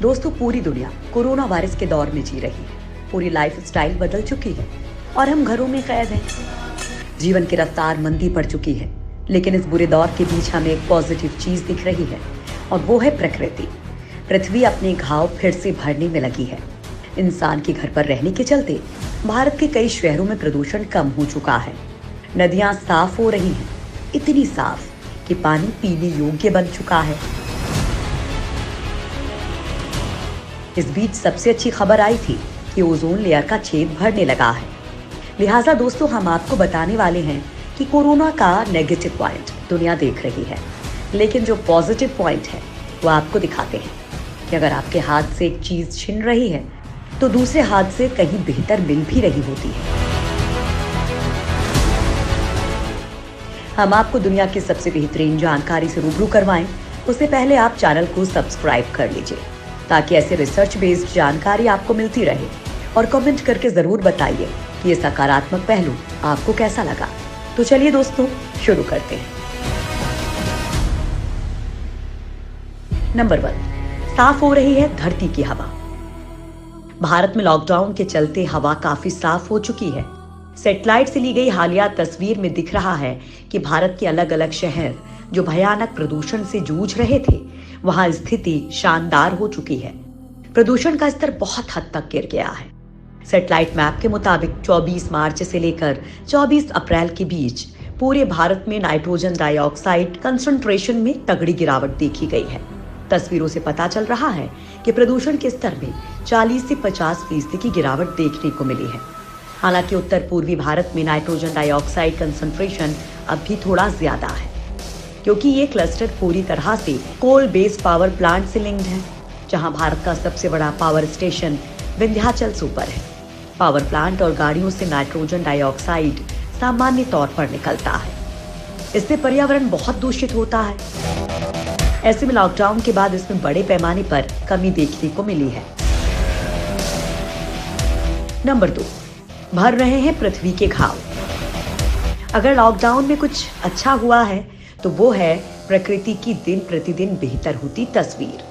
दोस्तों, पूरी दुनिया कोरोना वायरस के दौर में जी रही है। पूरी लाइफ स्टाइल बदल चुकी है और हम घरों में कैद हैं। जीवन की रफ्तार मंदी पड़ चुकी है, लेकिन इस बुरे दौर के बीच हमें एक पॉजिटिव चीज दिख रही है और वो है प्रकृति। पृथ्वी अपने घाव फिर से भरने में लगी है। इंसान के घर पर रहने के चलते भारत के कई शहरों में प्रदूषण कम हो चुका है। नदियां साफ हो रही हैं, इतनी साफ कि पानी पीने योग्य बन चुका है। इस बीच सबसे अच्छी खबर आई थी कि ओजोन लेयर का छेद भरने लगा है। लिहाजा दोस्तों, हम आपको बताने वाले हैं कि कोरोना का नेगेटिव पॉइंट दुनिया देख रही है, लेकिन जो पॉजिटिव पॉइंट है वो आपको दिखाते हैं कि अगर आपके हाथ से एक चीज छिन रही है तो दूसरे हाथ से कहीं बेहतर मिल भी रही होती है। हम आपको दुनिया की सबसे बेहतरीन जानकारी से रूबरू करवाएं, उससे पहले आप चैनल को सब्सक्राइब कर लीजिए ताकि ऐसे रिसर्च बेस्ड जानकारी आपको मिलती रहे। और कमेंट करके जरूर बताइए कि ये सकारात्मक पहलू आपको कैसा लगा। तो चलिए दोस्तों, शुरू करते हैं। नंबर 1, साफ हो रही है धरती की हवा। भारत में लॉकडाउन के चलते हवा काफी साफ हो चुकी है। सैटेलाइट से ली गई हालिया तस्वीर में दिख रहा है कि भारत के अलग अलग शहर जो भयानक प्रदूषण से जूझ रहे थे, वहां स्थिति शानदार हो चुकी है। प्रदूषण का स्तर बहुत हद तक गिर गया है। सैटेलाइट मैप के मुताबिक 24 मार्च से लेकर 24 अप्रैल के बीच पूरे भारत में नाइट्रोजन डाइऑक्साइड कंसंट्रेशन में तगड़ी गिरावट देखी गई है। तस्वीरों से पता चल रहा है कि प्रदूषण के स्तर में 40 से 50% की गिरावट देखने को मिली है। हालांकि उत्तर पूर्वी भारत में नाइट्रोजन डाइऑक्साइड कंसंट्रेशन अब भी थोड़ा ज्यादा है, क्योंकि ये क्लस्टर पूरी तरह से कोल बेस्ड पावर प्लांट से लिंक्ड है, जहां भारत का सबसे बड़ा पावर स्टेशन विंध्याचल सुपर है। पावर प्लांट और गाड़ियों से नाइट्रोजन डाइऑक्साइड सामान्य तौर पर निकलता है। इससे पर्यावरण बहुत दूषित होता है। ऐसे में लॉकडाउन के बाद इसमें बड़े पैमाने पर कमी देखने को मिली है। नंबर 2, भर रहे हैं पृथ्वी के घाव। अगर लॉकडाउन में कुछ अच्छा हुआ है तो वो है प्रकृति की दिन प्रतिदिन बेहतर होती तस्वीर।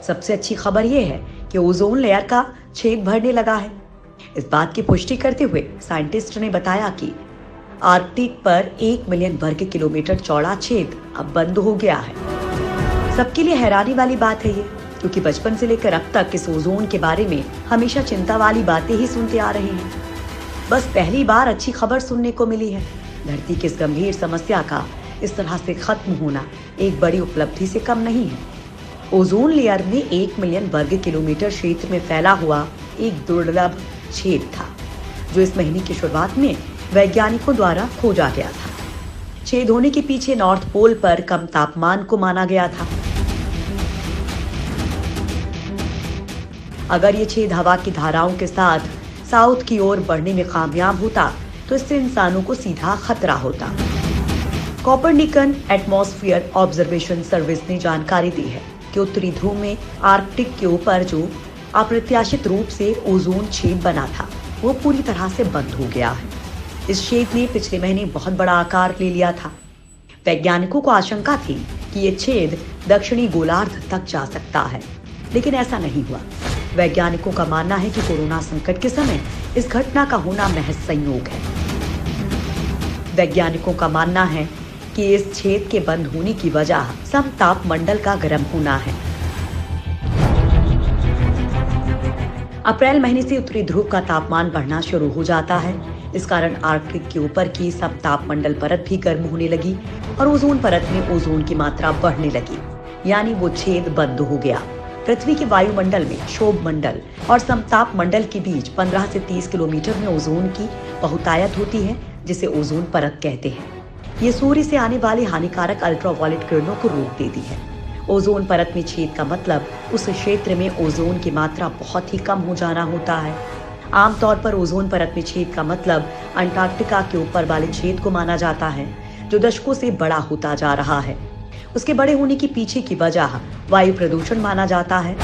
सबसे अच्छी खबर यह है कि ओजोन लेयर का छेद भरने लगा है। इस बात की पुष्टि करते हुए साइंटिस्ट ने बताया कि आर्कटिक पर 1 मिलियन वर्ग किलोमीटर चौड़ा छेद अब बंद हो गया है। सबके लिए हैरानी वाली बात है ये, क्योंकि बचपन से लेकर अब तक इस ओजोन के बारे में हमेशा चिंता वाली बातें ही सुनते आ रहे हैं। बस पहली बार अच्छी खबर सुनने को मिली है। धरती की इस गंभीर समस्या का इस तरह से खत्म होना एक बड़ी उपलब्धि से कम नहीं है। ओजोन लेयर में 1 मिलियन वर्ग किलोमीटर क्षेत्र में फैला हुआ एक दुर्लभ छेद था, जो इस महीने की शुरुआत में वैज्ञानिकों द्वारा खोजा गया था। छेद होने के पीछे नॉर्थ पोल पर कम तापमान को माना गया था। अगर ये छेद हवा की धाराओं के साथ साउथ की ओर बढ़ने में कामयाब होता तो इससे इंसानों को सीधा खतरा होता। कोपरनिकन एटमॉस्फेयर ऑब्जर्वेशन सर्विस ने जानकारी दी है कि उत्तरी ध्रुव में आर्कटिक के ऊपर जो अप्रत्याशित रूप से ओजोन छेद बना था, वो पूरी तरह से बंद हो गया है। इस छेद ने पिछले महीने बहुत बड़ा आकार ले लिया था। वैज्ञानिकों को आशंका थी कि ये छेद दक्षिणी गोलार्ध तक जा सकता है, लेकिन ऐसा नहीं हुआ। वैज्ञानिकों का मानना है कि कोरोना संकट के समय इस घटना का होना महज संयोग है। वैज्ञानिकों का मानना है कि इस छेद के बंद होने की वजह समतापमंडल का गर्म होना है। अप्रैल महीने से उत्तरी ध्रुव का तापमान बढ़ना शुरू हो जाता है। इस कारण आर्कटिक के ऊपर की समतापमंडल परत भी गर्म होने लगी और ओजोन परत में ओजोन की मात्रा बढ़ने लगी, यानी वो छेद बंद हो गया। पृथ्वी के वायुमंडल में क्षोभ मंडल और समताप मंडल के बीच 15 से 30 किलोमीटर में ओजोन की बहुतायत होती है, जिसे ओजोन परत कहते हैं। ये सूर्य से आने वाली हानिकारक अल्ट्रावायलेट किरणों को रोक देती है। ओजोन परत में छेद का मतलब उस क्षेत्र में ओजोन की मात्रा बहुत ही कम हो जाना होता है। आमतौर पर ओजोन परत में छेद का मतलब अंटार्कटिका के ऊपर वाले छेद को माना जाता है, जो दशकों से बड़ा होता जा रहा है। उसके बड़े होने के पीछे की वजह वायु प्रदूषण माना जाता है।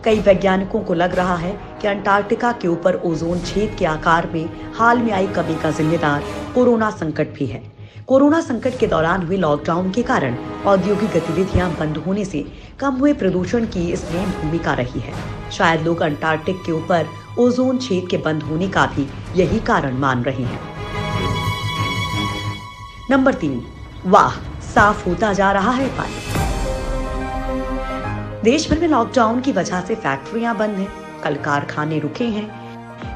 कई वैज्ञानिकों को लग रहा है कि अंटार्कटिका के ऊपर ओजोन छेद के आकार में हाल में आई कमी का जिम्मेदार कोरोना संकट भी है। कोरोना संकट के दौरान हुए लॉकडाउन के कारण औद्योगिक गतिविधियां बंद होने से कम हुए प्रदूषण की इसमें भूमिका रही है। शायद लोग अंटार्कटिक के ऊपर ओजोन छेद के बंद होने का भी यही कारण मान रहे हैं। नंबर 3, वाह, साफ होता जा रहा है पानी। देश भर में लॉकडाउन की वजह से फैक्ट्रियां बंद हैं, कल कारखाने रुके हैं,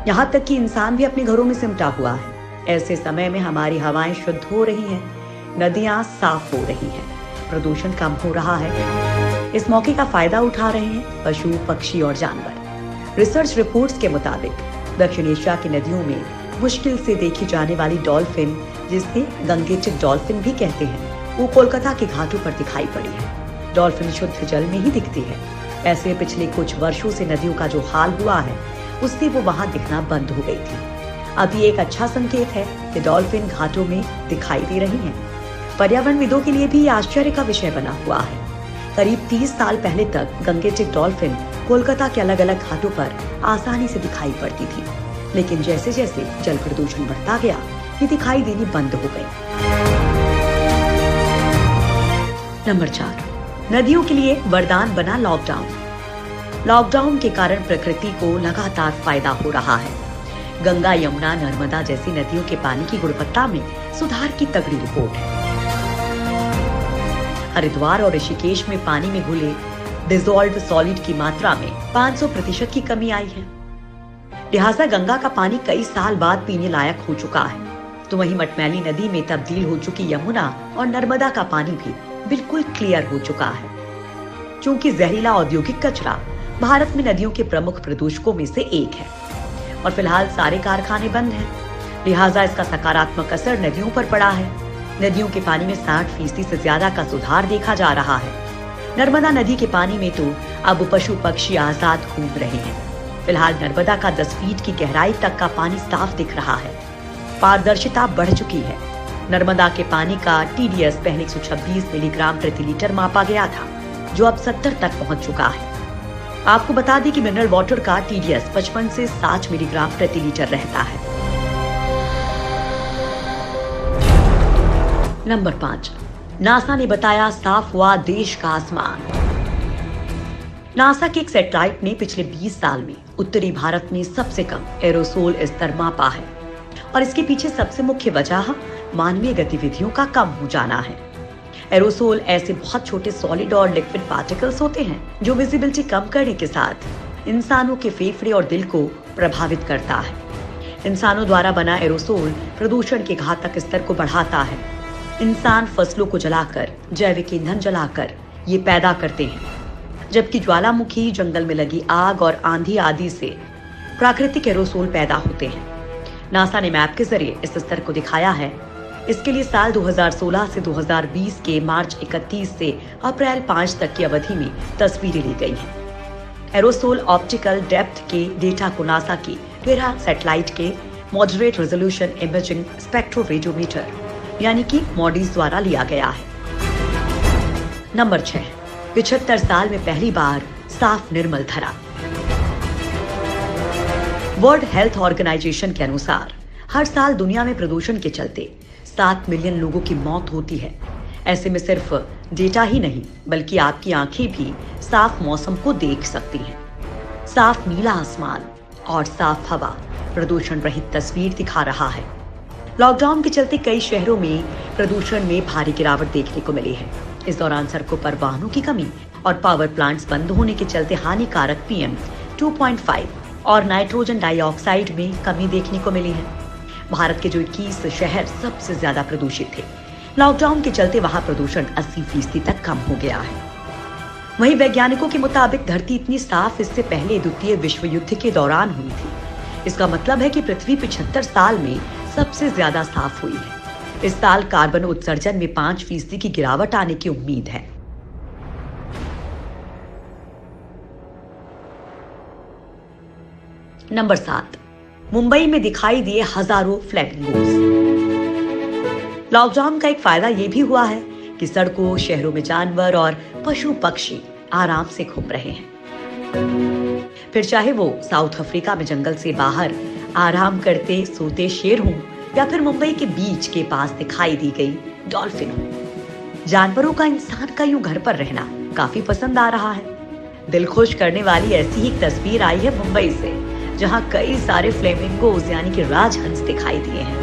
यहाँ तक कि इंसान भी अपने घरों में सिमटा हुआ है। ऐसे समय में हमारी हवाएं शुद्ध हो रही हैं, नदियां साफ हो रही हैं, प्रदूषण कम हो रहा है। इस मौके का फायदा उठा रहे हैं पशु, पक्षी और जानवर। रिसर्च रिपोर्ट्स के मुताबिक दक्षिण एशिया की नदियों में मुश्किल से देखी जाने वाली डॉल्फिन, जिसे गंगेटिक डॉल्फिन भी कहते हैं, वो कोलकाता के घाटों पर दिखाई पड़ी है। डॉल्फिन शुद्ध जल में ही दिखती है। ऐसे पिछले कुछ वर्षों से नदियों का जो हाल हुआ है, उससे वो वहां दिखना बंद हो गई थी। अब ये एक अच्छा संकेत है कि डॉल्फिन घाटों में दिखाई दे रही हैं। पर्यावरणविदों के लिए भी आश्चर्य का विषय बना हुआ है। करीब 30 साल पहले तक गंगेटिक डॉल्फिन कोलकाता के अलग अलग घाटों पर आसानी से दिखाई पड़ती थी, लेकिन जैसे जैसे जल प्रदूषण बढ़ता गया, ये दिखाई देनी बंद हो गई। नंबर 4, नदियों के लिए वरदान बना लॉकडाउन। लॉकडाउन के कारण प्रकृति को लगातार फायदा हो रहा है। गंगा, यमुना, नर्मदा जैसी नदियों के पानी की गुणवत्ता में सुधार की तगड़ी रिपोर्ट है। हरिद्वार और ऋषिकेश में पानी में घुले डिसॉल्व्ड सॉलिड की मात्रा में 500% की कमी आई है। लिहाजा गंगा का पानी कई साल बाद पीने लायक हो चुका है। तो वहीं मटमैली नदी में तब्दील हो चुकी यमुना और नर्मदा का पानी भी बिल्कुल क्लियर हो चुका है। चूंकि जहरीला औद्योगिक कचरा भारत में नदियों के प्रमुख प्रदूषकों में से एक है और फिलहाल सारे कारखाने बंद हैं, लिहाजा इसका सकारात्मक असर नदियों पर पड़ा है। नदियों के पानी में 60% से ज्यादा का सुधार देखा जा रहा है। नर्मदा नदी के पानी में तो अब पशु पक्षी आजाद घूम रहे हैं। फिलहाल नर्मदा का 10 फीट की गहराई तक का पानी साफ दिख रहा है। पारदर्शिता बढ़ चुकी है। नर्मदा के पानी का TDS पहले 126 मिलीग्राम प्रति लीटर मापा गया था, जो अब 70 तक पहुंच चुका है। आपको बता दें कि मिनरल वाटर का TDS 55 से 60 मिलीग्राम प्रति लीटर रहता है। नंबर 5, नासा ने बताया साफ हुआ देश का आसमान। नासा के एक सैटेलाइट ने पिछले 20 साल में उत्तरी भारत में सबसे कम एरोसोल स्तर मापा है और इसके पीछे सबसे मुख्य वजह मानवीय गतिविधियों का कम हो जाना है। एरोसोल ऐसे बहुत छोटे सॉलिड और लिक्विड पार्टिकल्स होते हैं जो विजिबिलिटी कम करने के साथ इंसानों के फेफड़े और दिल को प्रभावित करता है। इंसानों द्वारा बना एरोसोल प्रदूषण के घातक स्तर को बढ़ाता है। इंसान फसलों को जलाकर, जैविक ईंधन जलाकर ये पैदा करते हैं, जबकि ज्वालामुखी, जंगल में लगी आग और आंधी आदि से प्राकृतिक एरोसोल पैदा होते हैं। नासा ने मैप के जरिए इस स्तर को दिखाया है। इसके लिए साल 2016 से 2020 के मार्च 31 से अप्रैल 5 तक की अवधि में तस्वीरें ली गई हैं। एरोसोल ऑप्टिकल डेप्थ के डेटा को नासा की टेरा सैटेलाइट के मॉडरेट रेजोल्यूशन इमेजिंग स्पेक्ट्रोरेडियोमीटर यानी कि मॉडीज द्वारा लिया गया है। नंबर 6, 75 साल में पहली बार साफ निर्मल धरा। वर्ल्ड हेल्थ ऑर्गेनाइजेशन के अनुसार हर साल दुनिया में प्रदूषण के चलते 7 मिलियन लोगों की मौत होती है। ऐसे में सिर्फ डेटा ही नहीं बल्कि आपकी आंखें भी साफ मौसम को देख सकती हैं। साफ नीला आसमान और साफ हवा प्रदूषण रहित तस्वीर दिखा रहा है। लॉकडाउन के चलते कई शहरों में प्रदूषण में भारी गिरावट देखने को मिली है। इस दौरान सड़कों पर वाहनों की कमी और पावर प्लांट्स बंद होने के चलते हानिकारक PM 2.5 और नाइट्रोजन डाइऑक्साइड में कमी देखने को मिली है। भारत के जो 21 शहर सबसे ज्यादा प्रदूषित थे, लॉकडाउन के चलते वहां प्रदूषण 80% तक कम हो गया है। वहीं वैज्ञानिकों के मुताबिक धरती इतनी साफ इससे पहले द्वितीय विश्व युद्ध के दौरान हुई थी। इसका मतलब है कि पृथ्वी 75 साल में सबसे ज्यादा साफ हुई है। इस साल कार्बन उत्सर्जन में 5% की गिरावट आने की उम्मीद है। नंबर 7, मुंबई में दिखाई दिए हजारों फ्लैमिंगोस। लॉकडाउन का एक फायदा यह भी हुआ है कि सड़कों, शहरों में जानवर और पशु पक्षी आराम से घूम रहे हैं। फिर चाहे वो साउथ अफ्रीका में जंगल से बाहर आराम करते सोते शेर हों या फिर मुंबई के बीच के पास दिखाई दी गई डॉल्फिनों। जानवरों का इंसान का यूं घर पर रहना काफी पसंद आ रहा है। दिल खुश करने वाली ऐसी ही तस्वीर आई है मुंबई से, जहां कई सारे फ्लेमिंगोज यानी कि राजहंस दिखाई दिए हैं।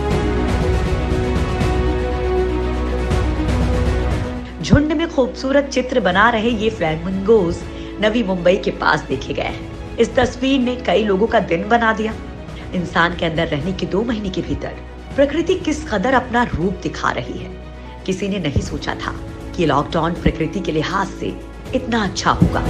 झुंड में खूबसूरत चित्र बना रहे ये फ्लेमिंगोज नवी मुंबई के पास देखे गए हैं। इस तस्वीर ने कई लोगों का दिन बना दिया। इंसान के अंदर रहने के 2 महीने के भीतर प्रकृति किस कदर अपना रूप दिखा रही है। किसी ने नहीं सोचा था कि लॉकडाउन प्रकृति के लिहाज से इतना अच्छा होगा।